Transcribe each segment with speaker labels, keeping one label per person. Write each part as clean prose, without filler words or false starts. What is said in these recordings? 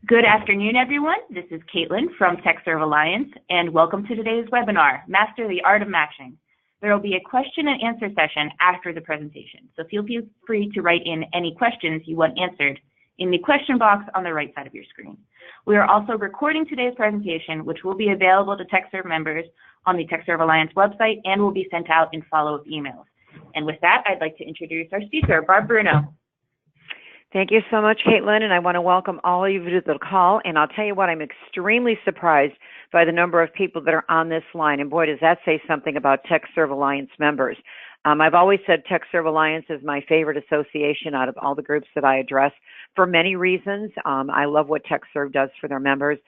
Speaker 1: Good afternoon, everyone. This is Caitlin from TechServe Alliance, and welcome to today's webinar, Master the Art of Matching. There will be a question and answer session after the presentation, so feel free to write in any questions you want answered in the question box on the right side of your screen. We are also recording today's presentation, which will be available to TechServe members on the TechServe Alliance website and will be sent out in follow-up emails. And with that, I'd like to introduce our speaker, Barb Bruno.
Speaker 2: Thank you so much, Caitlin, and I want to welcome all of you to the call. And I'll tell you what, I'm extremely surprised by the number of people that are on this line. And boy, does that say something about TechServe Alliance members. I've always said TechServe Alliance is my favorite association out of all the groups that I address for many reasons. I love what TechServe does for their members,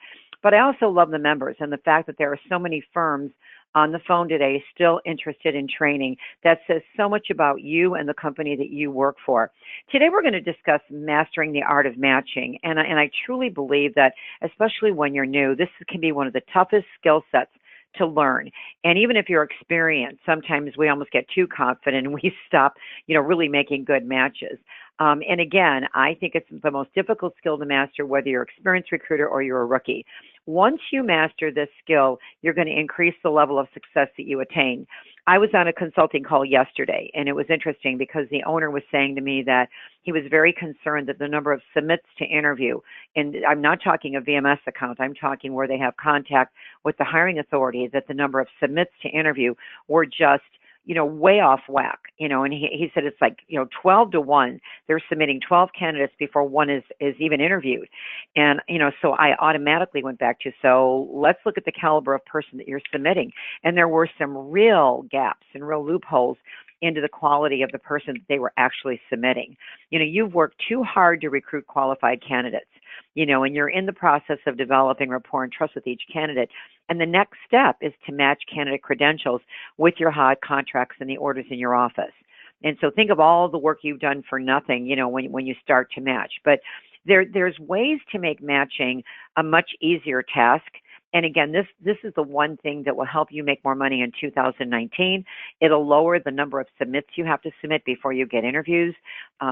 Speaker 2: but I also love the members and the fact that there are so many firms on the phone today still interested in training. That says so much about you and the company that you work for. Today we're going to discuss mastering the art of matching, and I truly believe that, especially when you're new, this can be one of the toughest skill sets to learn. And even if you're experienced, sometimes we almost get too confident and we stop, really making good matches. And again, I think it's the most difficult skill to master, whether you're an experienced recruiter or you're a rookie. Once you master this skill, you're going to increase the level of success that you attain. I was on a consulting call yesterday, and it was interesting because the owner was saying to me that he was very concerned that the number of submits to interview, and I'm not talking a VMS account, I'm talking where they have contact with the hiring authority, that the number of submits to interview were just way off whack, and he said it's like, 12 to 1. They're submitting 12 candidates before one is even interviewed. And, so I automatically went back to, so let's look at the caliber of person that you're submitting. And there were some real gaps and real loopholes into the quality of the person that they were actually submitting. You've worked too hard to recruit qualified candidates, and you're in the process of developing rapport and trust with each candidate. And the next step is to match candidate credentials with your hot contracts and the orders in your office. And so think of all the work you've done for nothing, when you start to match. But there's ways to make matching a much easier task. And again, this is the one thing that will help you make more money in 2019. It'll lower the number of submits you have to submit before you get interviews.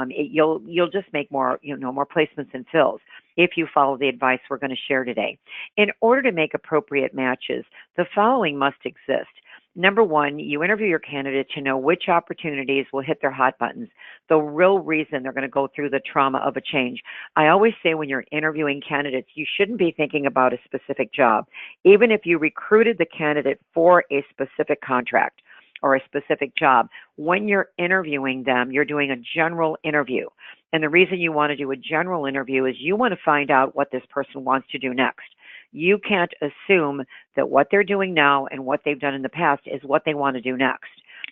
Speaker 2: You'll just make more, more placements and fills if you follow the advice we're going to share today. In order to make appropriate matches, the following must exist. Number one, you interview your candidate to know which opportunities will hit their hot buttons, the real reason they're going to go through the trauma of a change. I always say when you're interviewing candidates, you shouldn't be thinking about a specific job. Even if you recruited the candidate for a specific contract or a specific job, when you're interviewing them, you're doing a general interview. And the reason you want to do a general interview is you want to find out what this person wants to do next. You can't assume that what they're doing now and what they've done in the past is what they want to do next.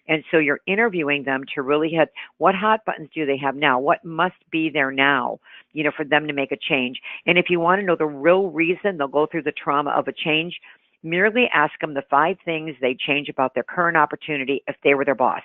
Speaker 2: And so you're interviewing them to really hit what hot buttons do they have now, what must be there now, for them to make a change. And if you want to know the real reason they'll go through the trauma of a change, merely ask them the 5 things they'd change about their current opportunity if they were their boss.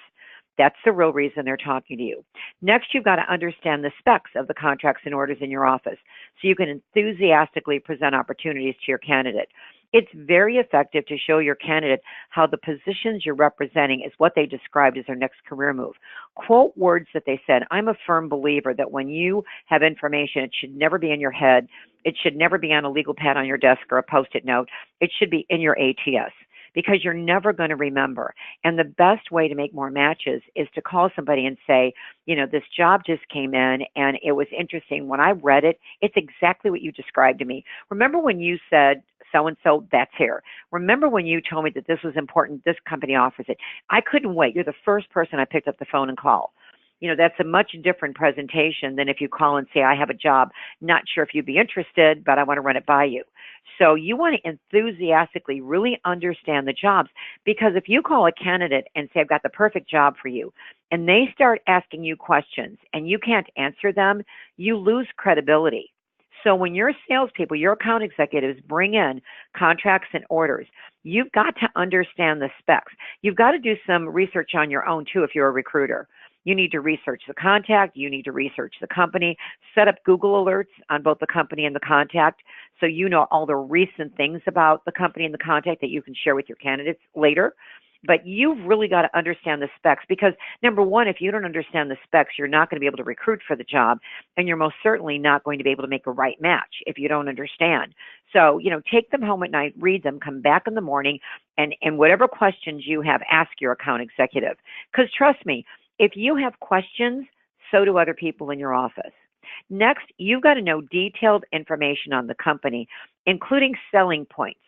Speaker 2: That's the real reason they're talking to you. Next, you've got to understand the specs of the contracts and orders in your office so you can enthusiastically present opportunities to your candidate. It's very effective to show your candidate how the positions you're representing is what they described as their next career move. Quote words that they said. I'm a firm believer that when you have information, it should never be in your head. It should never be on a legal pad on your desk or a Post-it note. It should be in your ATS, because you're never going to remember. And the best way to make more matches is to call somebody and say, this job just came in and it was interesting. When I read it, it's exactly what you described to me. Remember when you said, so-and-so, that's here. Remember when you told me that this was important, this company offers it. I couldn't wait. You're the first person I picked up the phone and called. That's a much different presentation than if you call and say, I have a job, not sure if you'd be interested, but I want to run it by you. So you want to enthusiastically really understand the jobs, because if you call a candidate and say, I've got the perfect job for you, and they start asking you questions and you can't answer them, you lose credibility. So when your salespeople, your account executives bring in contracts and orders, you've got to understand the specs. You've got to do some research on your own too if you're a recruiter. You need to research the contact. You need to research the company. Set up Google alerts on both the company and the contact so you know all the recent things about the company and the contact that you can share with your candidates later. But you've really got to understand the specs because, number one, if you don't understand the specs, you're not going to be able to recruit for the job, and you're most certainly not going to be able to make a right match if you don't understand. So, take them home at night, read them, come back in the morning, and whatever questions you have, ask your account executive. Because trust me, if you have questions, so do other people in your office. Next, you've got to know detailed information on the company, including selling points,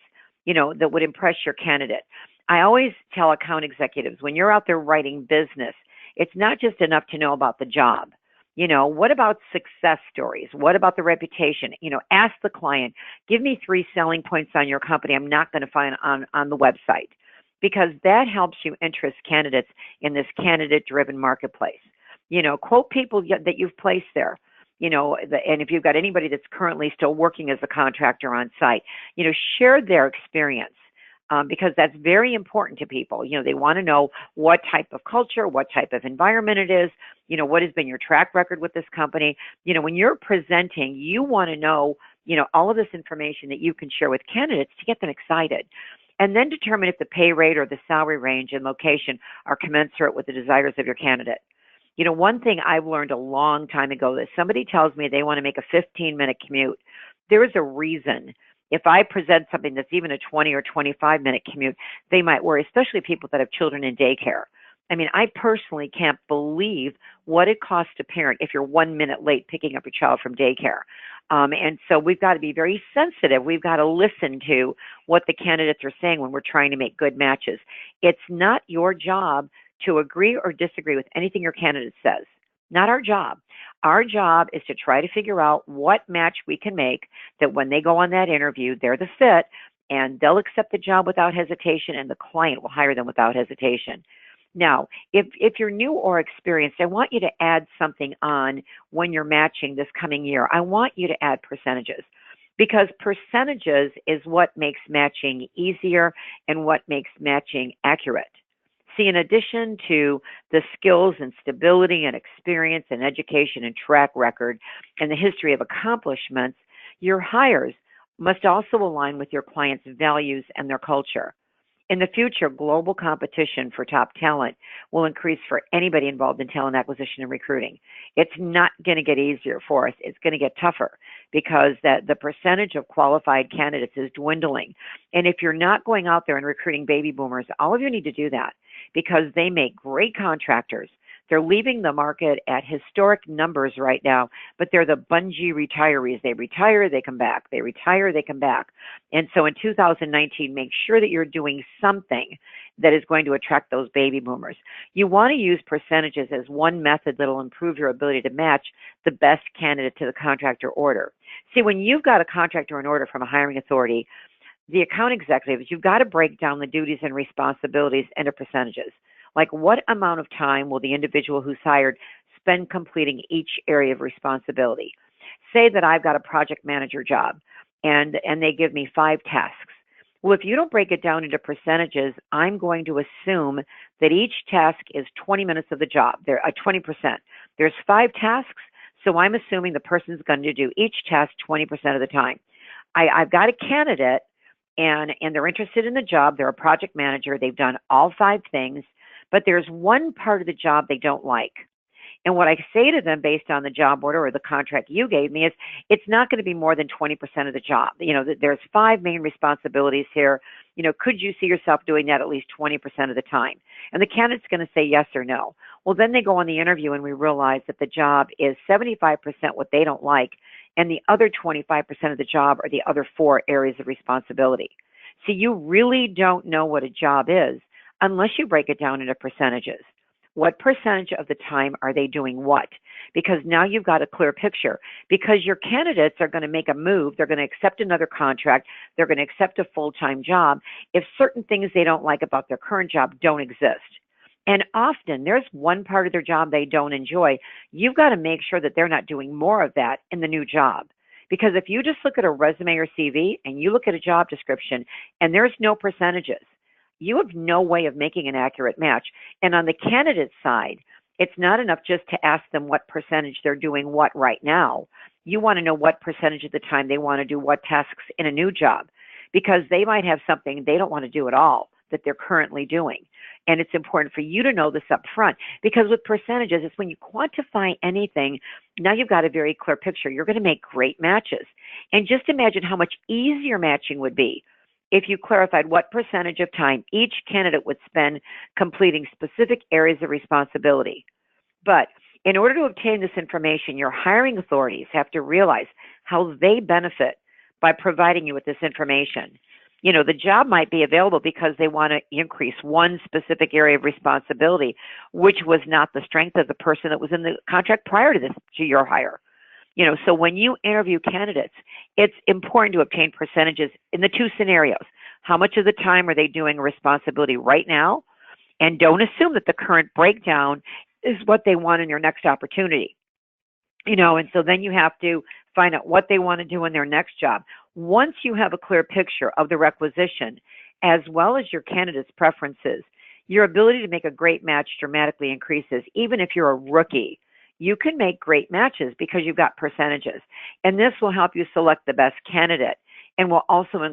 Speaker 2: that would impress your candidate. I always tell account executives, when you're out there writing business, it's not just enough to know about the job. What about success stories? What about the reputation? Ask the client, give me 3 selling points on your company I'm not going to find on the website, because that helps you interest candidates in this candidate-driven marketplace. Quote people that you've placed there. And if you've got anybody that's currently still working as a contractor on site, share their experience. Because that's very important to people. They want to know what type of culture, what type of environment it is, what has been your track record with this company. When you're presenting, you want to know, all of this information that you can share with candidates to get them excited. And then determine if the pay rate or the salary range and location are commensurate with the desires of your candidate. One thing I've learned a long time ago is somebody tells me they want to make a 15-minute commute. There is a reason. If I present something that's even a 20 or 25-minute commute, they might worry, especially people that have children in daycare. I mean, I personally can't believe what it costs a parent if you're 1 minute late picking up your child from daycare. And so we've got to be very sensitive. We've got to listen to what the candidates are saying when we're trying to make good matches. It's not your job to agree or disagree with anything your candidate says. Not our job. Our job is to try to figure out what match we can make that when they go on that interview, they're the fit, and they'll accept the job without hesitation, and the client will hire them without hesitation. Now, if you're new or experienced, I want you to add something on when you're matching this coming year. I want you to add percentages, because percentages is what makes matching easier and what makes matching accurate. See, in addition to the skills and stability and experience and education and track record and the history of accomplishments, your hires must also align with your client's values and their culture. In the future, global competition for top talent will increase for anybody involved in talent acquisition and recruiting. It's not going to get easier for us. It's going to get tougher because the percentage of qualified candidates is dwindling. And if you're not going out there and recruiting baby boomers, all of you need to do that, because they make great contractors. They're leaving the market at historic numbers right now, but they're the bungee retirees. They retire, they come back. They retire, they come back. And so in 2019, make sure that you're doing something that is going to attract those baby boomers. You want to use percentages as one method that will improve your ability to match the best candidate to the contractor order. See, when you've got a contractor in order from a hiring authority, the account executives, you've got to break down the duties and responsibilities into percentages. Like, what amount of time will the individual who's hired spend completing each area of responsibility? Say that I've got a project manager job and they give me 5 tasks. Well, if you don't break it down into percentages, I'm going to assume that each task is 20 minutes of the job. They're 20%. There's 5 tasks, so I'm assuming the person's going to do each task 20% of the time. I've got a candidate, and they're interested in the job. They're a project manager. They've done all 5 things, but there's one part of the job they don't like. And what I say to them based on the job order or the contract you gave me is, it's not going to be more than 20% of the job. There's 5 main responsibilities here. Could you see yourself doing that at least 20% of the time? And the candidate's going to say yes or no. Well, then they go on the interview and we realize that the job is 75% what they don't like, and the other 25% of the job are the other 4 areas of responsibility. See, you really don't know what a job is unless you break it down into percentages. What percentage of the time are they doing what? Because now you've got a clear picture. Because your candidates are going to make a move, they're going to accept another contract, they're going to accept a full-time job if certain things they don't like about their current job don't exist. And often there's one part of their job they don't enjoy. You've got to make sure that they're not doing more of that in the new job. Because if you just look at a resume or CV and you look at a job description and there's no percentages, you have no way of making an accurate match. And on the candidate side, it's not enough just to ask them what percentage they're doing what right now. You want to know what percentage of the time they want to do what tasks in a new job, because they might have something they don't want to do at all. that they're currently doing. And it's important for you to know this up front, because with percentages, it's when you quantify anything, now you've got a very clear picture. You're going to make great matches. And just imagine how much easier matching would be if you clarified what percentage of time each candidate would spend completing specific areas of responsibility. But in order to obtain this information, your hiring authorities have to realize how they benefit by providing you with this information. You know, the job might be available because they want to increase one specific area of responsibility, which was not the strength of the person that was in the contract prior to this, to your hire. You know, so when you interview candidates, it's important to obtain percentages in the two scenarios. How much of the time are they doing a responsibility right now? And don't assume that the current breakdown is what they want in your next opportunity. You know, and so then you have to find out what they want to do in their next job. Once you have a clear picture of the requisition, as well as your candidate's preferences, your ability to make a great match dramatically increases. Even if you're a rookie, you can make great matches because you've got percentages. And this will help you select the best candidate and will also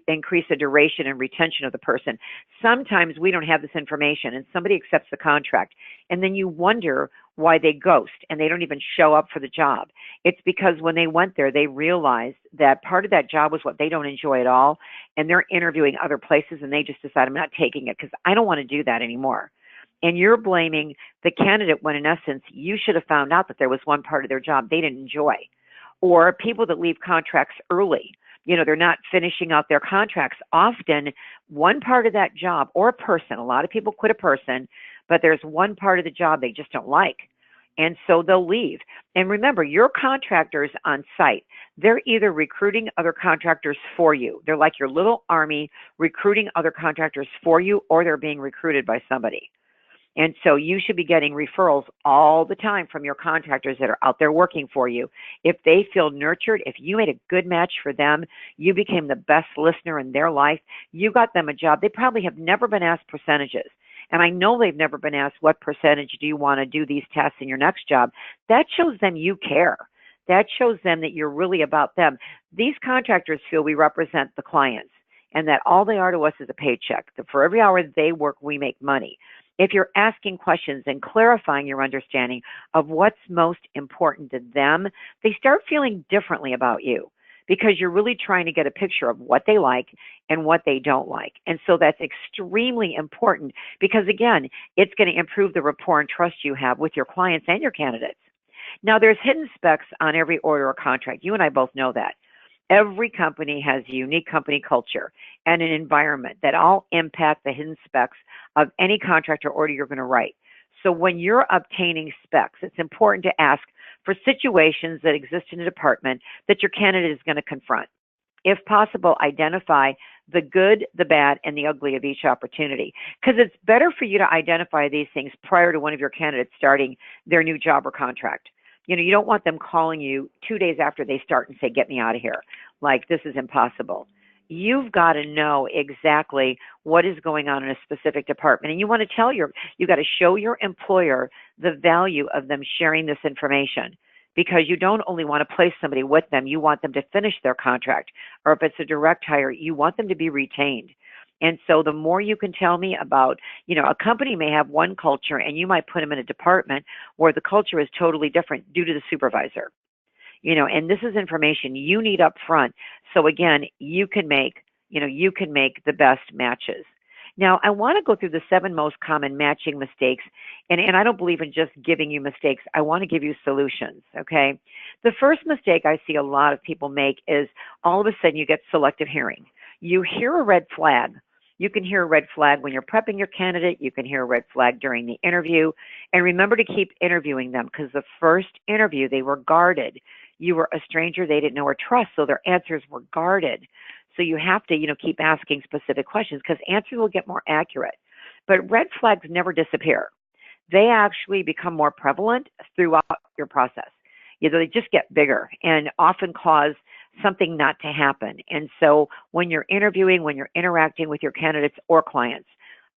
Speaker 2: increase the duration and retention of the person. Sometimes we don't have this information and somebody accepts the contract and then you wonder why they ghost and they don't even show up for the job. It's because when they went there, they realized that part of that job was what they don't enjoy at all, and they're interviewing other places and they just decide, I'm not taking it because I don't want to do that anymore. And you're blaming the candidate when in essence you should have found out that there was one part of their job they didn't enjoy. Or people that leave contracts early, you know, they're not finishing out their contracts. Often one part of that job or a person, a lot of people quit a person, but there's one part of the job they just don't like. And so they'll leave. And remember, your contractors on site, they're either recruiting other contractors for you. They're like your little army recruiting other contractors for you, or they're being recruited by somebody. And so you should be getting referrals all the time from your contractors that are out there working for you. If they feel nurtured, if you made a good match for them, you became the best listener in their life, you got them a job. They probably have never been asked percentages. And I know they've never been asked, what percentage do you want to do these tests in your next job? That shows them you care. That shows them that you're really about them. These contractors feel we represent the clients and that all they are to us is a paycheck. That for every hour they work, we make money. If you're asking questions and clarifying your understanding of what's most important to them, they start feeling differently about you because you're really trying to get a picture of what they like and what they don't like. And so that's extremely important because, again, it's going to improve the rapport and trust you have with your clients and your candidates. Now, there's hidden specs on every order or contract. You and I both know that. Every company has a unique company culture and an environment that all impact the hidden specs of any contract or order you're going to write. So when you're obtaining specs, it's important to ask for situations that exist in a department that your candidate is going to confront. If possible, identify the good, the bad, and the ugly of each opportunity, because it's better for you to identify these things prior to one of your candidates starting their new job or contract. You know, you don't want them calling you 2 days after they start and say, get me out of here. Like, this is impossible. You've got to know exactly what is going on in a specific department. And you want to you got to show your employer the value of them sharing this information, because you don't only want to place somebody with them, you want them to finish their contract. Or if it's a direct hire, you want them to be retained. And so the more you can tell me about, you know, a company may have one culture and you might put them in a department where the culture is totally different due to the supervisor. You know, and this is information you need up front. So again, you can make the best matches. Now, I want to go through the 7 most common matching mistakes, and I don't believe in just giving you mistakes. I want to give you solutions, okay? The first mistake I see a lot of people make is all of a sudden you get selective hearing. You hear a red flag. You can hear a red flag when you're prepping your candidate. You can hear a red flag during the interview. And remember to keep interviewing them, because the first interview, they were guarded. You were a stranger they didn't know or trust, so their answers were guarded. So you have to, keep asking specific questions, because answers will get more accurate. But red flags never disappear. They actually become more prevalent throughout your process. They just get bigger and often cause something not to happen. And so when you're interviewing, when you're interacting with your candidates or clients,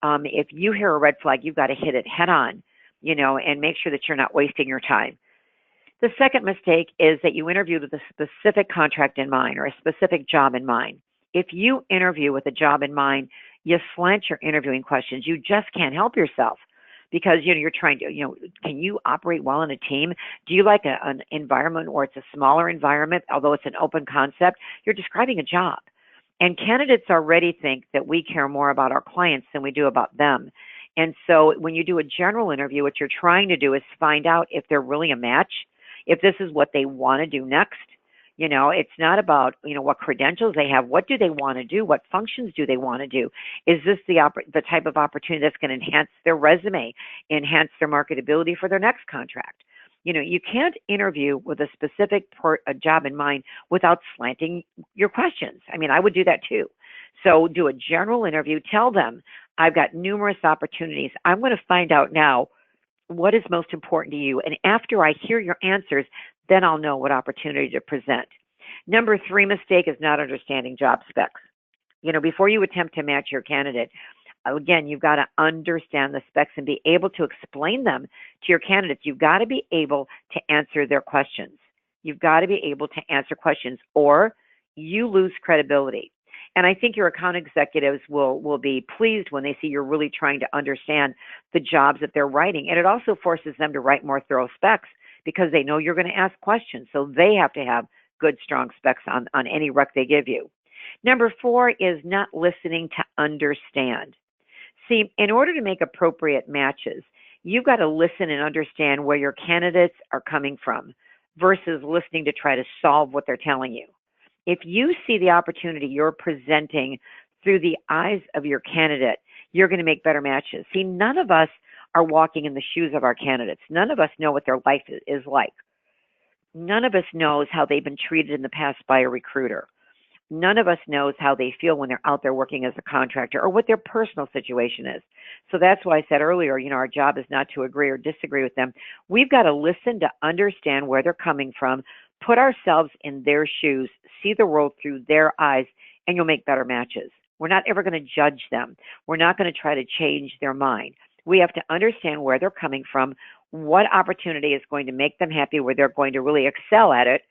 Speaker 2: if you hear a red flag, you've got to hit it head on, and make sure that you're not wasting your time. The second mistake is that you interview with a specific contract in mind or a specific job in mind. If you interview with a job in mind, you slant your interviewing questions. You just can't help yourself because, you're trying to, can you operate well in a team? Do you like an environment where it's a smaller environment, although it's an open concept? You're describing a job. And candidates already think that we care more about our clients than we do about them. And so when you do a general interview, what you're trying to do is find out if they're really a match, if this is what they want to do next. It's not about, what credentials they have. What do they want to do? What functions do they want to do? Is this the type of opportunity that's going to enhance their resume, enhance their marketability for their next contract? You can't interview with a specific a job in mind without slanting your questions. I would do that too. So do a general interview. Tell them, I've got numerous opportunities. I'm going to find out now what is most important to you. And after I hear your answers, then I'll know what opportunity to present. Number 3 mistake is not understanding job specs. Before you attempt to match your candidate, again, you've got to understand the specs and be able to explain them to your candidates. You've got to be able to answer their questions. You've got to be able to answer questions or you lose credibility. And I think your account executives will be pleased when they see you're really trying to understand the jobs that they're writing. And it also forces them to write more thorough specs because they know you're going to ask questions. So they have to have good, strong specs on any rec they give you. Number 4 is not listening to understand. See, in order to make appropriate matches, you've got to listen and understand where your candidates are coming from versus listening to try to solve what they're telling you. If you see the opportunity you're presenting through the eyes of your candidate, you're going to make better matches. See, none of us are walking in the shoes of our candidates. None of us know what their life is like. None of us knows how they've been treated in the past by a recruiter. None of us knows how they feel when they're out there working as a contractor or what their personal situation is. So that's why I said earlier, our job is not to agree or disagree with them. We've got to listen to understand where they're coming from, put ourselves in their shoes, see the world through their eyes, and you'll make better matches. We're not ever going to judge them. We're not going to try to change their mind. We have to understand where they're coming from, what opportunity is going to make them happy, where they're going to really excel at it,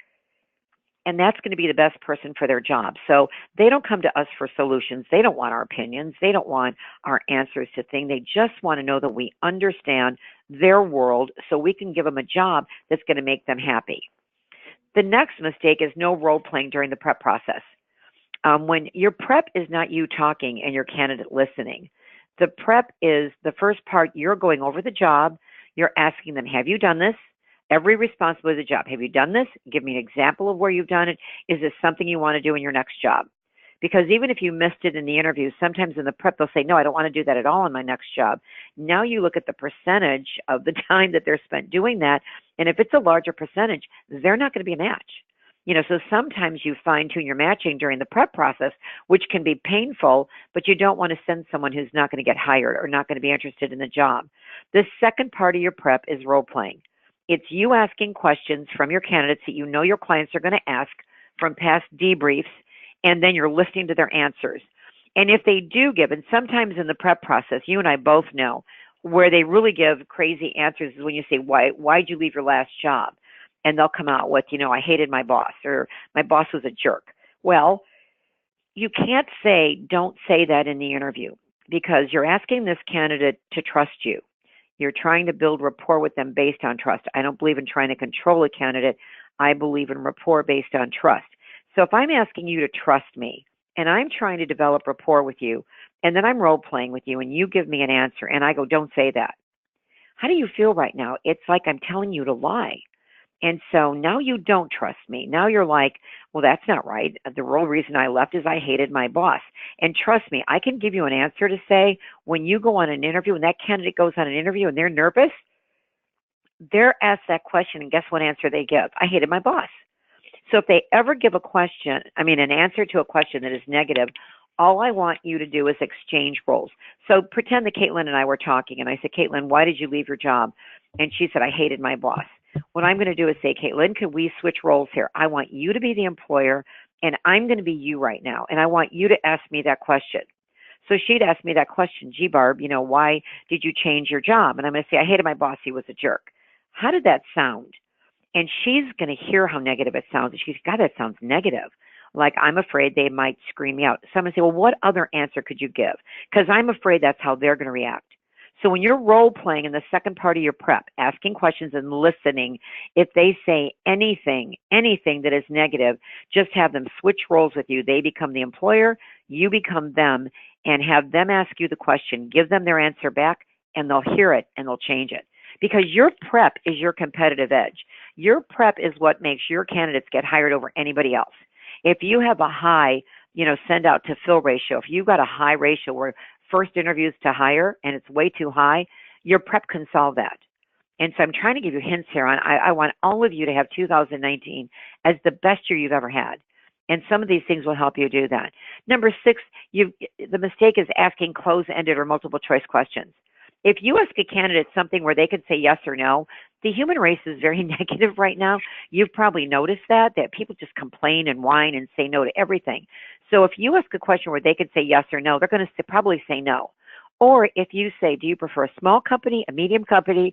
Speaker 2: and that's going to be the best person for their job. So they don't come to us for solutions. They don't want our opinions. They don't want our answers to things. They just want to know that we understand their world so we can give them a job that's going to make them happy. The next mistake is no role playing during the prep process. When your prep is not you talking and your candidate listening, the prep is the first part. You're going over the job. You're asking them, have you done this? Every responsibility of the job. Have you done this? Give me an example of where you've done it. Is this something you want to do in your next job? Because even if you missed it in the interview, sometimes in the prep, they'll say, no, I don't want to do that at all in my next job. Now you look at the percentage of the time that they're spent doing that. And if it's a larger percentage, they're not going to be a match. So sometimes you fine tune your matching during the prep process, which can be painful, but you don't want to send someone who's not going to get hired or not going to be interested in the job. The second part of your prep is role playing. It's you asking questions from your candidates that you know your clients are going to ask from past debriefs, and then you're listening to their answers. And if they do give, and sometimes in the prep process, you and I both know, where they really give crazy answers is when you say, why'd you leave your last job? And they'll come out with, I hated my boss, or my boss was a jerk. Well, you can't don't say that in the interview, because you're asking this candidate to trust you. You're trying to build rapport with them based on trust. I don't believe in trying to control a candidate. I believe in rapport based on trust. So if I'm asking you to trust me and I'm trying to develop rapport with you, and then I'm role playing with you and you give me an answer and I go, don't say that. How do you feel right now? It's like I'm telling you to lie. And so now you don't trust me. Now you're like, well, that's not right. The real reason I left is I hated my boss. And trust me, I can give you an answer to say when you go on an interview and that candidate goes on an interview and they're nervous, they're asked that question and guess what answer they give? I hated my boss. So if they ever give an answer to a question that is negative, all I want you to do is exchange roles. So pretend that Caitlin and I were talking and I said, Caitlin, why did you leave your job? And she said, I hated my boss. What I'm going to do is say, Caitlin, could we switch roles here? I want you to be the employer, and I'm going to be you right now, and I want you to ask me that question. So she'd ask me that question, gee, Barb, why did you change your job? And I'm going to say, I hated my boss. He was a jerk. How did that sound? And she's going to hear how negative it sounds. And she's, God, that sounds negative. like I'm afraid they might screen me out. So I'm going to say, well, what other answer could you give? Because I'm afraid that's how they're going to react. So when you're role playing in the second part of your prep, asking questions and listening, if they say anything that is negative, just have them switch roles with you. They become the employer, you become them, and have them ask you the question, give them their answer back, and they'll hear it and they'll change it. Because your prep is your competitive edge. Your prep is what makes your candidates get hired over anybody else. If you have a high, send out to fill ratio, if you've got a high ratio where first interviews to hire and it's way too high, your prep can solve that. And so I'm trying to give you hints here on, I want all of you to have 2019 as the best year you've ever had. And some of these things will help you do that. Number 6, the mistake is asking close-ended or multiple choice questions. If you ask a candidate something where they can say yes or no, the human race is very negative right now. You've probably noticed that people just complain and whine and say no to everything. So if you ask a question where they can say yes or no, they're going to probably say no. Or if you say, do you prefer a small company, a medium company,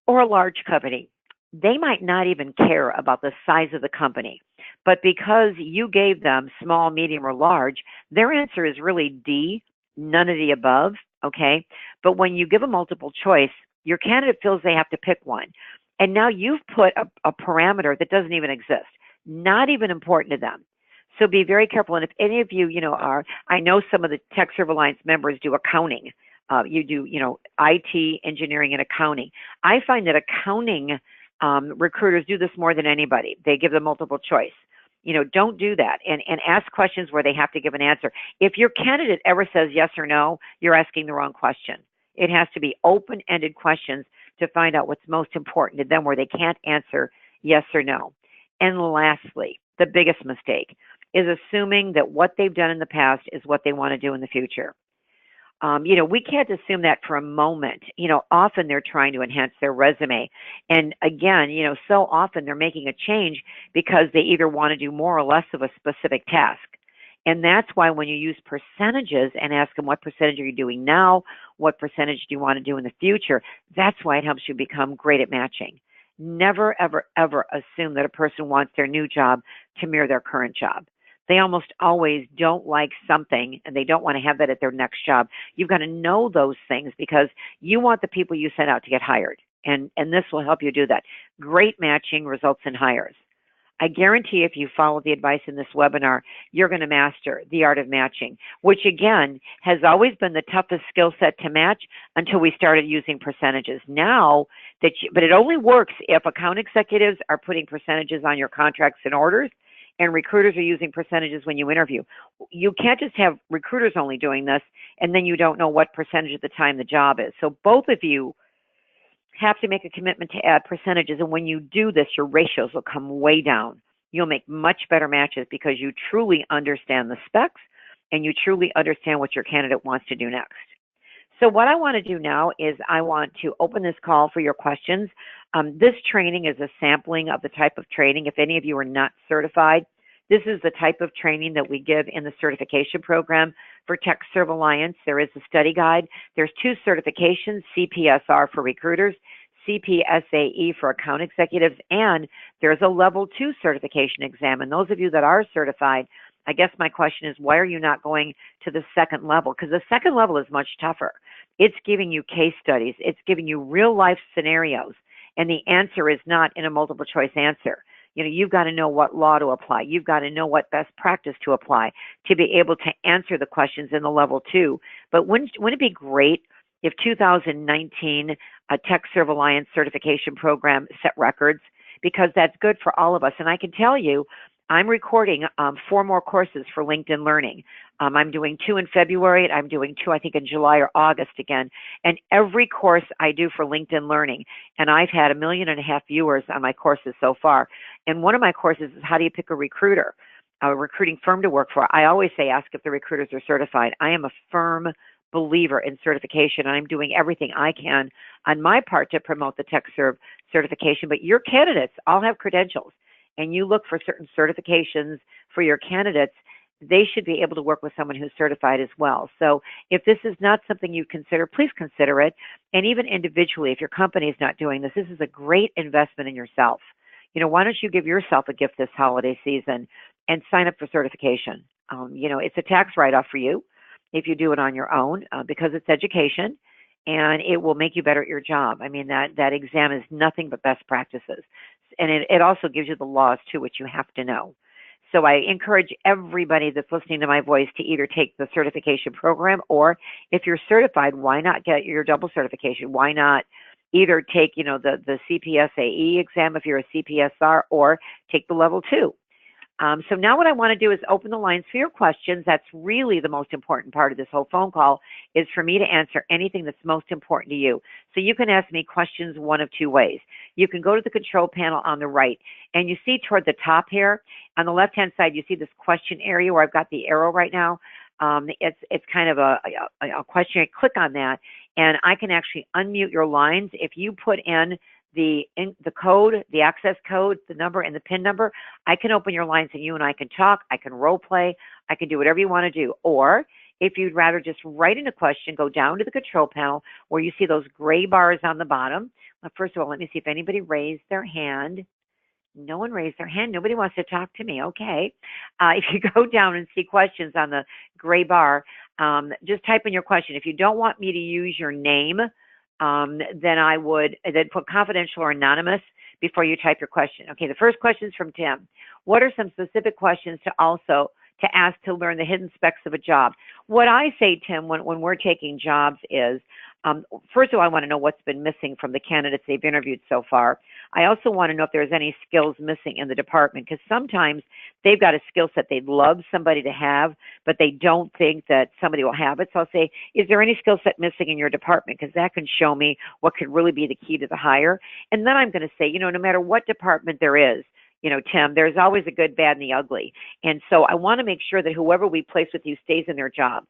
Speaker 2: or a large company? They might not even care about the size of the company. But because you gave them small, medium, or large, their answer is really D, none of the above, okay? But when you give a multiple choice, your candidate feels they have to pick one. And now you've put a parameter that doesn't even exist, not even important to them. So be very careful. And if any of you, I know some of the Tech Serve Alliance members do accounting. You do, IT, engineering, and accounting. I find that accounting recruiters do this more than anybody. They give them multiple choice. Don't do that and ask questions where they have to give an answer. If your candidate ever says yes or no, you're asking the wrong question. It has to be open-ended questions to find out what's most important to them where they can't answer yes or no. And lastly, the biggest mistake is assuming that what they've done in the past is what they want to do in the future. We can't assume that for a moment. Often they're trying to enhance their resume. And again, so often they're making a change because they either want to do more or less of a specific task. And that's why when you use percentages and ask them what percentage are you doing now, what percentage do you want to do in the future, that's why it helps you become great at matching. Never, ever, ever assume that a person wants their new job to mirror their current job. They almost always don't like something and they don't want to have that at their next job. You've got to know those things because you want the people you send out to get hired. And this will help you do that. Great matching results in hires. I guarantee if you follow the advice in this webinar, you're going to master the art of matching, which again has always been the toughest skill set to match until we started using percentages. Now but it only works if account executives are putting percentages on your contracts and orders, and recruiters are using percentages when you interview. You can't just have recruiters only doing this, and then you don't know what percentage of the time the job is. So both of you have to make a commitment to add percentages, and when you do this, your ratios will come way down. You'll make much better matches because you truly understand the specs, and you truly understand what your candidate wants to do next. So what I want to do now is I want to open this call for your questions. This training is a sampling of the type of training. If any of you are not certified, this is the type of training that we give in the certification program for Tech Serve Alliance. There is a study guide. There's 2 certifications, CPSR for recruiters, CPSAE for account executives, and there's a level 2 certification exam. And those of you that are certified, I guess my question is, why are you not going to the second level? Because the second level is much tougher. It's giving you case studies. It's giving you real life scenarios. And the answer is not in a multiple choice answer. You've got to know what law to apply. You've got to know what best practice to apply to be able to answer the questions in the level 2. But wouldn't it be great if 2019 Tech Serve Alliance certification program set records? Because that's good for all of us. And I can tell you, I'm recording 4 more courses for LinkedIn Learning. I'm doing 2 in February, and I'm doing 2, I think, in July or August again. And every course I do for LinkedIn Learning, and I've had 1.5 million viewers on my courses so far. And one of my courses is how do you pick a recruiter, a recruiting firm to work for. I always say ask if the recruiters are certified. I am a firm believer in certification, and I'm doing everything I can on my part to promote the TechServe certification. But your candidates all have credentials, and you look for certain certifications for your candidates, they should be able to work with someone who's certified as well. So if this is not something you consider, please consider it. And even individually, if your company is not doing this, this is a great investment in yourself. Why don't you give yourself a gift this holiday season and sign up for certification. It's a tax write-off for you if you do it on your own because it's education, and it will make you better at your job. I mean, that exam is nothing but best practices. And it also gives you the laws, too, which you have to know. So I encourage everybody that's listening to my voice to either take the certification program, or if you're certified, why not get your double certification? Why not either take, the CPSAE exam if you're a CPSR, or take the level 2? So now what I want to do is open the lines for your questions. That's really the most important part of this whole phone call, is for me to answer anything that's most important to you. So you can ask me questions one of two ways. You can go to the control panel on the right, and you see toward the top here, on the left-hand side, you see this question area where I've got the arrow right now. It's kind of a question. Click on that, and I can actually unmute your lines. If you put in the code, the access code, the number, and the PIN number, I can open your lines and you and I can talk. I can role play. I can do whatever you want to do. Or if you'd rather just write in a question, go down to the control panel where you see those gray bars on the bottom. Well, first of all, let me see if anybody raised their hand. No one raised their hand. Nobody wants to talk to me. Okay. If you go down and see questions on the gray bar, just type in your question. If you don't want me to use your name, then I would put confidential or anonymous before you type your question. Okay, the first question is from Tim. What are some specific questions to ask to learn the hidden specs of a job? What I say, Tim, when we're taking jobs is, first of all, I want to know what's been missing from the candidates they've interviewed so far. I also want to know if there's any skills missing in the department, because sometimes they've got a skill set they'd love somebody to have, but they don't think that somebody will have it. So I'll say, is there any skill set missing in your department? Because that can show me what could really be the key to the hire. And then I'm going to say, no matter what department there is, Tim, there's always a good, bad, and the ugly. And so I want to make sure that whoever we place with you stays in their job.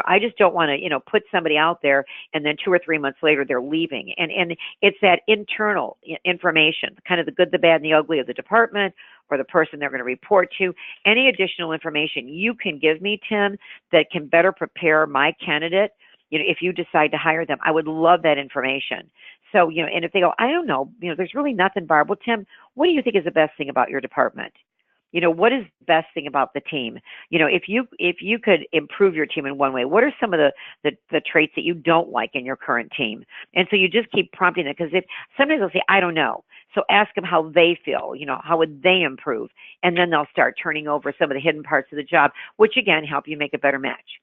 Speaker 2: I just don't want to, put somebody out there and then 2 or 3 months later they're leaving. And it's that internal information, kind of the good, the bad, and the ugly of the department or the person they're going to report to. Any additional information you can give me, Tim, that can better prepare my candidate, if you decide to hire them. I would love that information. So, and if they go, I don't know, there's really nothing, Barb. Well, Tim, what do you think is the best thing about your department? What is the best thing about the team? If you could improve your team in one way, what are some of the traits that you don't like in your current team? And so you just keep prompting it, because sometimes they'll say, I don't know. So ask them how they feel, how would they improve? And then they'll start turning over some of the hidden parts of the job, which again, help you make a better match.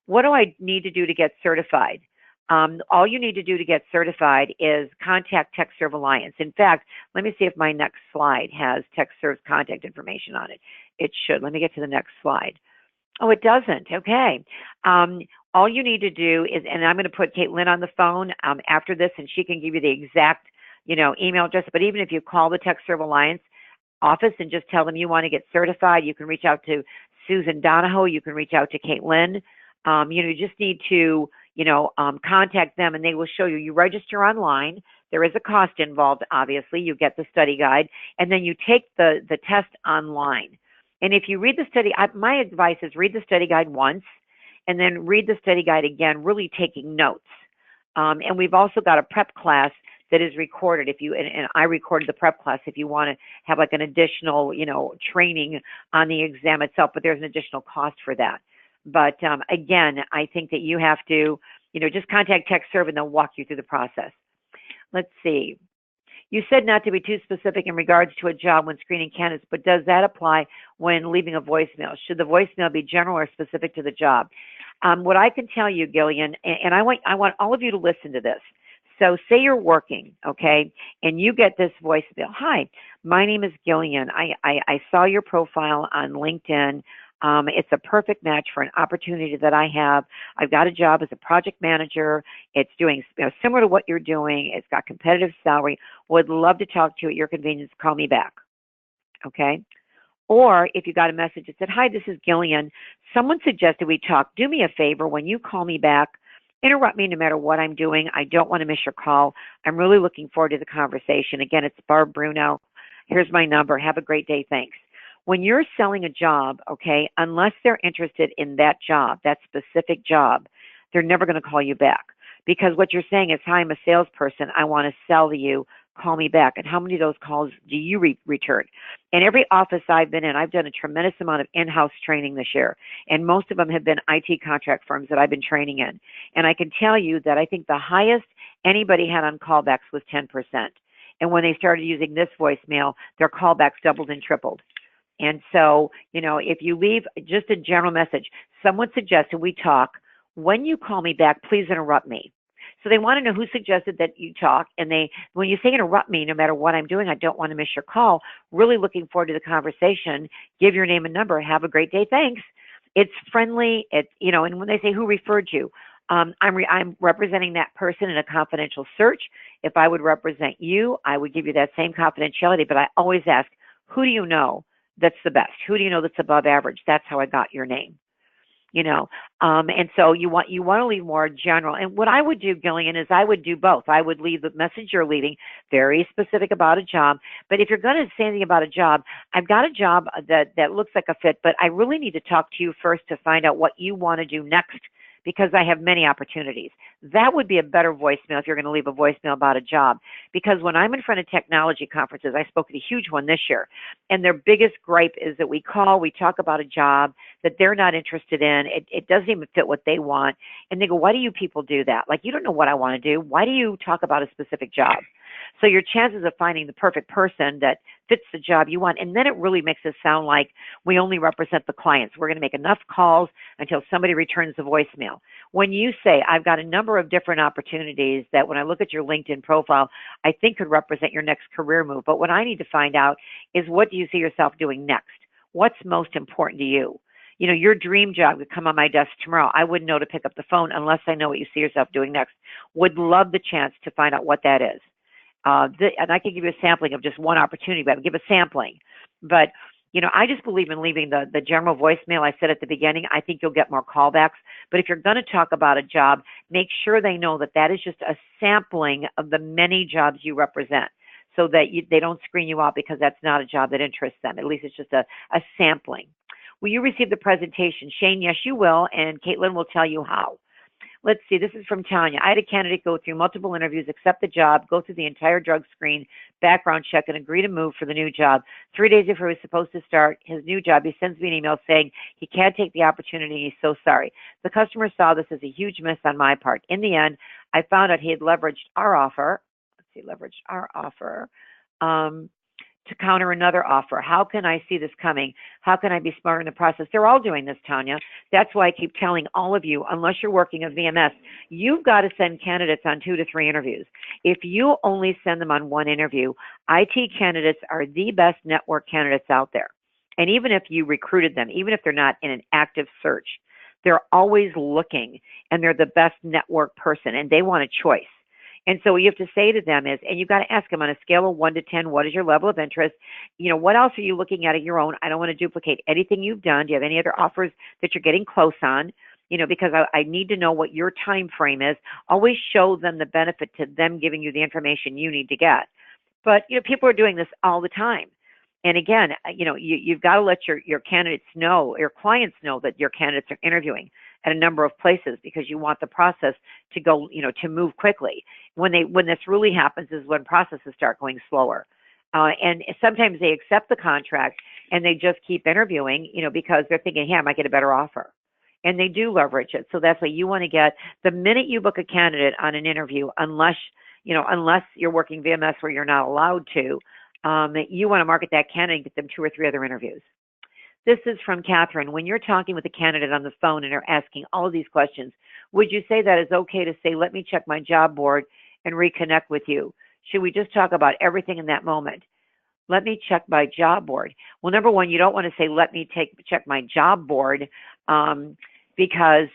Speaker 2: What do I need to do to get certified? All you need to do to get certified is contact TechServe Alliance. In fact, let me see if my next slide has TechServe's contact information on it. It should. Let me get to the next slide. Oh, it doesn't. Okay. All you need to do is, and I'm going to put Caitlin on the phone after this, and she can give you the exact, email address. But even if you call the TechServe Alliance office and just tell them you want to get certified, you can reach out to Susan Donahoe. You can reach out to Caitlin. You just need to contact them, and they will show you. You register online. There is a cost involved, obviously. You get the study guide, and then you take the test online. And if you read the study, my advice is read the study guide once, and then read the study guide again, really taking notes. And we've also got a prep class that is recorded. And I recorded the prep class if you want to have like an additional, training on the exam itself, but there's an additional cost for that. But again, I think that you have to, just contact TechServe and they'll walk you through the process. Let's see. You said not to be too specific in regards to a job when screening candidates, but does that apply when leaving a voicemail? Should the voicemail be general or specific to the job? What I can tell you, Gillian, and I want all of you to listen to this. So say you're working, okay, and you get this voicemail. Hi, my name is Gillian. I saw your profile on LinkedIn. It's a perfect match for an opportunity that I have. I've got a job as a project manager. It's doing similar to what you're doing. It's got competitive salary. Would love to talk to you at your convenience. Call me back. Okay? Or if you got a message that said, hi, this is Gillian. Someone suggested we talk. Do me a favor. When you call me back, interrupt me no matter what I'm doing. I don't want to miss your call. I'm really looking forward to the conversation. Again, it's Barb Bruno. Here's my number. Have a great day. Thanks. When you're selling a job, okay, unless they're interested in that job, that specific job, they're never going to call you back. Because what you're saying is, hi, I'm a salesperson. I want to sell you call me back, and how many of those calls do you return? In every office I've been in, I've done a tremendous amount of in-house training this year, and most of them have been IT contract firms that I've been training in. And I can tell you that I think the highest anybody had on callbacks was 10%. And when they started using this voicemail, their callbacks doubled and tripled. And so, if you leave just a general message, someone suggested we talk. When you call me back, please interrupt me. So they want to know who suggested that you talk. And when you say interrupt me, no matter what I'm doing, I don't want to miss your call. Really looking forward to the conversation. Give your name and number. Have a great day. Thanks. It's friendly. And when they say who referred you, I'm representing that person in a confidential search. If I would represent you, I would give you that same confidentiality. But I always ask, who do you know that's the best? Who do you know that's above average? That's how I got your name. And so you want to leave more general. And what I would do, Gillian, is I would do both. I would leave the message you're leaving very specific about a job. But if you're going to say anything about a job, I've got a job that looks like a fit, but I really need to talk to you first to find out what you want to do next, because I have many opportunities. That would be a better voicemail if you're going to leave a voicemail about a job. Because when I'm in front of technology conferences, I spoke at a huge one this year, and their biggest gripe is that we talk about a job that they're not interested in. It doesn't even fit what they want. And they go, why do you people do that? Like, you don't know what I want to do. Why do you talk about a specific job? So your chances of finding the perfect person that fits the job you want, and then it really makes it sound like we only represent the clients. We're going to make enough calls until somebody returns the voicemail. When you say, I've got a number of different opportunities that when I look at your LinkedIn profile, I think could represent your next career move. But what I need to find out is, what do you see yourself doing next? What's most important to you? Your dream job could come on my desk tomorrow. I wouldn't know to pick up the phone unless I know what you see yourself doing next. Would love the chance to find out what that is. And I can give you a sampling of just one opportunity, but I would give a sampling. But, I just believe in leaving the general voicemail I said at the beginning. I think you'll get more callbacks. But if you're going to talk about a job, make sure they know that is just a sampling of the many jobs you represent, so that they don't screen you out because that's not a job that interests them. At least it's just a sampling. Will you receive the presentation? Shane, yes, you will, and Caitlin will tell you how. Let's see, this is from Tanya. I had a candidate go through multiple interviews, accept the job, go through the entire drug screen, background check, and agree to move for the new job. 3 days before he was supposed to start his new job, he sends me an email saying he can't take the opportunity. He's so sorry. The customer saw this as a huge miss on my part. In the end, I found out he had leveraged our offer. To counter another offer. How can I see this coming? How can I be smarter in the process? They're all doing this, Tanya. That's why I keep telling all of you, unless you're working a VMS, you've got to send candidates on 2 to 3 interviews. If you only send them on 1 interview, IT candidates are the best network candidates out there. And even if you recruited them, even if they're not in an active search, they're always looking, and they're the best network person, and they want a choice. And so what you have to say to them is, and you've got to ask them on a scale of 1 to 10, what is your level of interest? What else are you looking at your own? I don't want to duplicate anything you've done. Do you have any other offers that you're getting close on? Because I need to know what your time frame is. Always show them the benefit to them giving you the information you need to get. But, people are doing this all the time. And again, you've got to let your candidates know, your clients know that your candidates are interviewing at a number of places, because you want the process to go, to move quickly. When this really happens is when processes start going slower. And sometimes they accept the contract and they just keep interviewing, because they're thinking, hey, I might get a better offer. And they do leverage it. So that's why you want to get, the minute you book a candidate on an interview, unless you're working VMS where you're not allowed to, you want to market that candidate and get them 2 or 3 other interviews. This is from Catherine. When you're talking with a candidate on the phone and they're asking all of these questions, would you say that it's okay to say, let me check my job board and reconnect with you? Should we just talk about everything in that moment? Let me check my job board. Well, number one, you don't want to say, let me check my job board, because,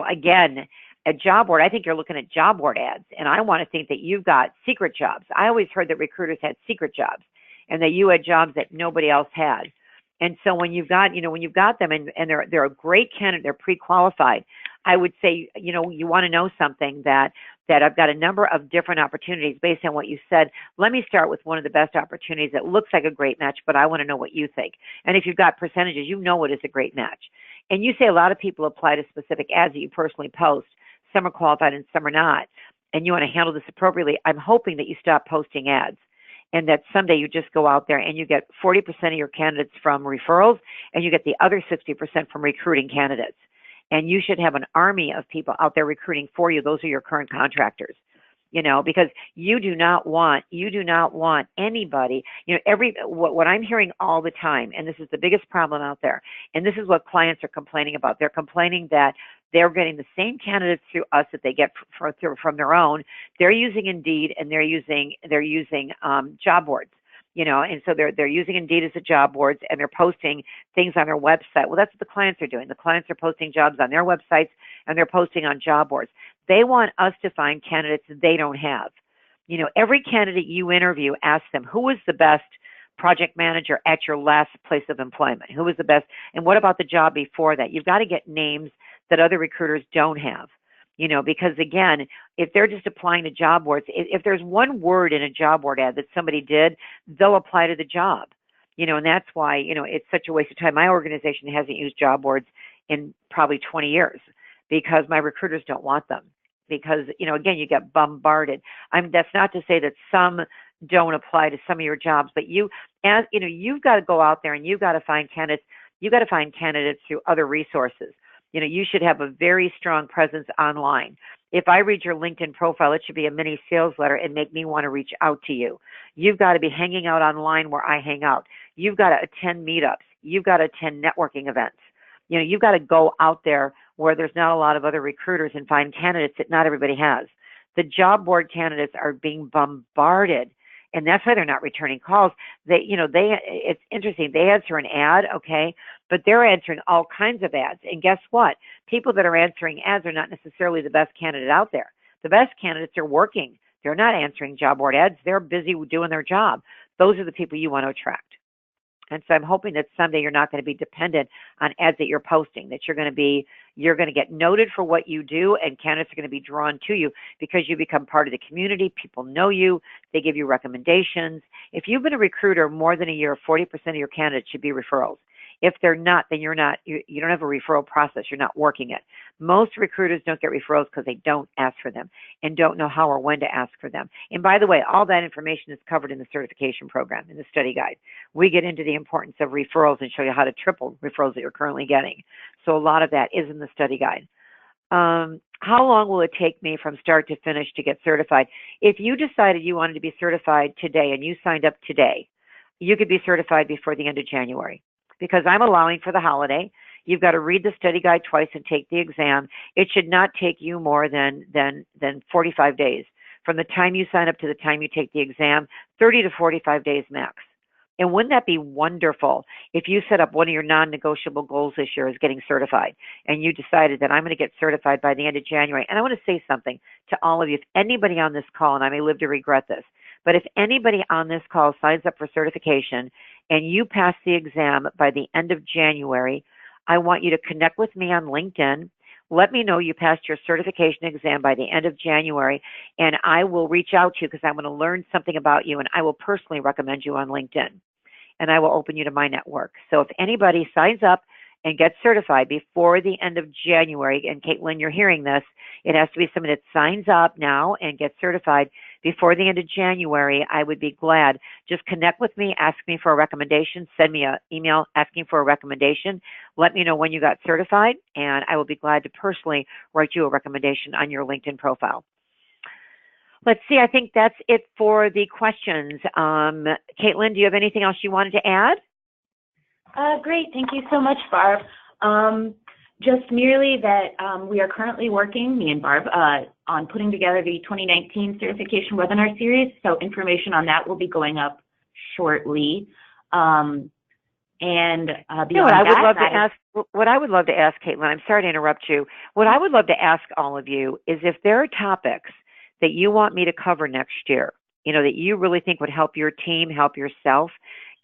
Speaker 2: again, a job board, I think you're looking at job board ads, and I want to think that you've got secret jobs. I always heard that recruiters had secret jobs and that you had jobs that nobody else had. And so when you've got them and they're a great candidate, they're pre-qualified, I would say, you want to know something that I've got a number of different opportunities based on what you said. Let me start with one of the best opportunities that looks like a great match, but I want to know what you think. And if you've got percentages, it is a great match. And you say a lot of people apply to specific ads that you personally post. Some are qualified and some are not. And you want to handle this appropriately. I'm hoping that you stop posting ads. and that someday you just go out there and you get 40% of your candidates from referrals, and you get the other 60% from recruiting candidates. And you should have an army of people out there recruiting for you. Those are your current contractors, because you do not want anybody, what I'm hearing all the time, and this is the biggest problem out there, and this is what clients are complaining about. They're complaining that they're getting the same candidates through us that they get from their own. They're using Indeed, and they're using job boards. And so they're using Indeed as a job boards, and they're posting things on their website. Well, that's what the clients are doing. The clients are posting jobs on their websites, and they're posting on job boards. They want us to find candidates they don't have. Every candidate you interview, ask them, who was the best project manager at your last place of employment? Who was the best? And what about the job before that? You've got to get names that other recruiters don't have. Because again, if they're just applying to job boards, if there's one word in a job board ad that somebody did, they'll apply to the job. And that's why, it's such a waste of time. My organization hasn't used job boards in probably 20 years because my recruiters don't want them. Because, again, you get bombarded. That's not to say that some don't apply to some of your jobs, but you've got to go out there and you've got to find candidates. You've got to find candidates through other resources. You should have a very strong presence online. If I read your LinkedIn profile, it should be a mini sales letter and make me want to reach out to you. You've got to be hanging out online where I hang out. You've got to attend meetups. You've got to attend networking events. You've got to go out there where there's not a lot of other recruiters and find candidates that not everybody has. The job board candidates are being bombarded, and that's why they're not returning calls. It's interesting. They answer an ad, okay, but they're answering all kinds of ads. And guess what? People that are answering ads are not necessarily the best candidate out there. The best candidates are working. They're not answering job board ads. They're busy doing their job. Those are the people you want to attract. And so I'm hoping that someday you're not going to be dependent on ads that you're posting, that you're going to get noted for what you do, and candidates are going to be drawn to you because you become part of the community. People know you. They give you recommendations. If you've been a recruiter more than a year, 40% of your candidates should be referrals. If they're not, then you don't have a referral process. You're not working it. Most recruiters don't get referrals because they don't ask for them and don't know how or when to ask for them. And by the way, all that information is covered in the certification program, in the study guide. We get into the importance of referrals and show you how to triple referrals that you're currently getting. So a lot of that is in the study guide. How long will it take me from start to finish to get certified? If you decided you wanted to be certified today and you signed up today, you could be certified before the end of January. Because I'm allowing for the holiday. You've got to read the study guide twice and take the exam. It should not take you more than 45 days. From the time you sign up to the time you take the exam, 30 to 45 days max. And wouldn't that be wonderful if you set up one of your non-negotiable goals this year is getting certified, and you decided that I'm going to get certified by the end of January. And I want to say something to all of you. If anybody on this call, and I may live to regret this, but if anybody on this call signs up for certification and you pass the exam by the end of January, I want you to connect with me on LinkedIn. Let me know you passed your certification exam by the end of January, and I will reach out to you because I want to learn something about you, and I will personally recommend you on LinkedIn, and I will open you to my network. So if anybody signs up and gets certified before the end of January, and Caitlin, you're hearing this, it has to be somebody that signs up now and gets certified before the end of January, I would be glad. Just connect with me, ask me for a recommendation, send me an email asking for a recommendation. Let me know when you got certified, and I will be glad to personally write you a recommendation on your LinkedIn profile. Let's see, I think that's it for the questions. Caitlin, do you have anything else you wanted to add?
Speaker 1: Great, thank you so much, Barb. Just merely that we are currently working, me and Barb, on putting together the 2019 certification webinar series. So information on that will be going up shortly. What I would love to ask, Caitlin, I'm sorry to interrupt you. What I would love to ask all of you is if there are topics that you want me to cover next year, that you really think would help your team, help yourself.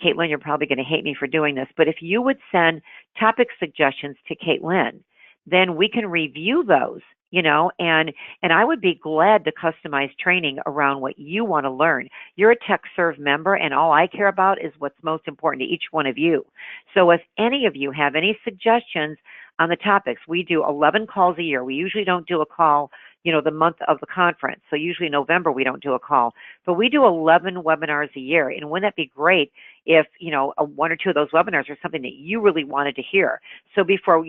Speaker 1: Caitlin, you're probably going to hate me for doing this, but if you would send topic suggestions to Caitlin, then we can review those, and I would be glad to customize training around what you want to learn. You're a TechServe member, and all I care about is what's most important to each one of you. So if any of you have any suggestions on the topics, we do 11 calls a year. We usually don't do a call,
Speaker 2: the month of the conference. So usually November we don't do a call, but we do 11 webinars a year. And wouldn't that be great if, one or two of those webinars are something that you really wanted to hear? So before,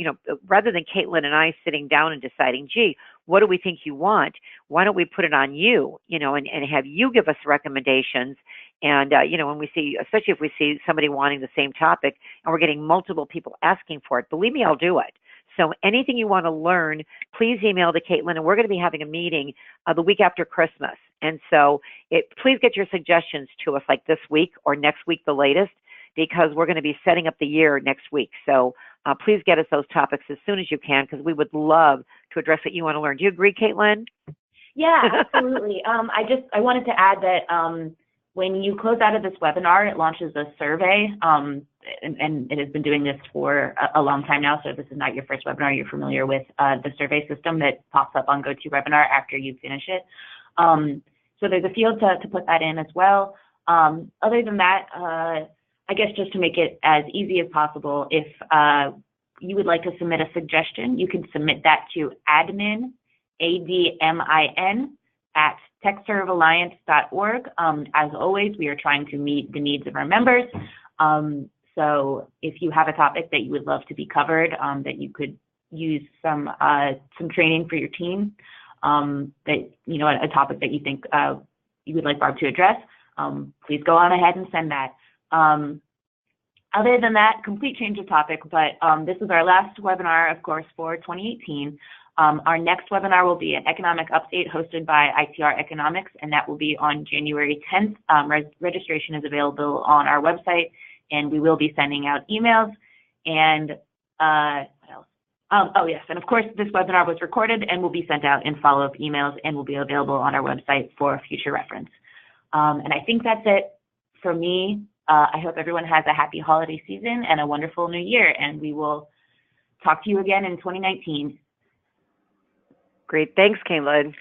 Speaker 2: rather than Caitlin and I sitting down and deciding, gee, what do we think you want? Why don't we put it on you, and have you give us recommendations? And, when we see, especially if we see somebody wanting the same topic and we're getting multiple people asking for it, believe me, I'll do it. So anything you want to learn, please email to Caitlin, and we're going to be having a meeting the week after Christmas. And so please get your suggestions to us like this week or next week, the latest, because we're going to be setting up the year next week. So please get us those topics as soon as you can, because we would love to address what you want to learn. Do you agree, Caitlin?
Speaker 1: Yeah, absolutely. I wanted to add that when you close out of this webinar, it launches a survey, and it has been doing this for a long time now, so if this is not your first webinar, you're familiar with the survey system that pops up on GoToWebinar after you finish it. So there's a field to put that in as well. Other than that, I guess just to make it as easy as possible, if you would like to submit a suggestion, you can submit that to admin, ADMIN, at techservealliance.org. As always, we are trying to meet the needs of our members. So if you have a topic that you would love to be covered, that you could use some training for your team, that, a topic that you think you would like Barb to address, please go on ahead and send that. Other than that, complete change of topic, but this is our last webinar, of course, for 2018. Our next webinar will be an economic update hosted by ITR Economics, and that will be on January 10th. Registration is available on our website, and we will be sending out emails. And what else? Oh, yes, and of course, this webinar was recorded and will be sent out in follow-up emails and will be available on our website for future reference. And I think that's it for me. I hope everyone has a happy holiday season and a wonderful new year, and we will talk to you again in 2019.
Speaker 2: Great. Thanks, Caitlin.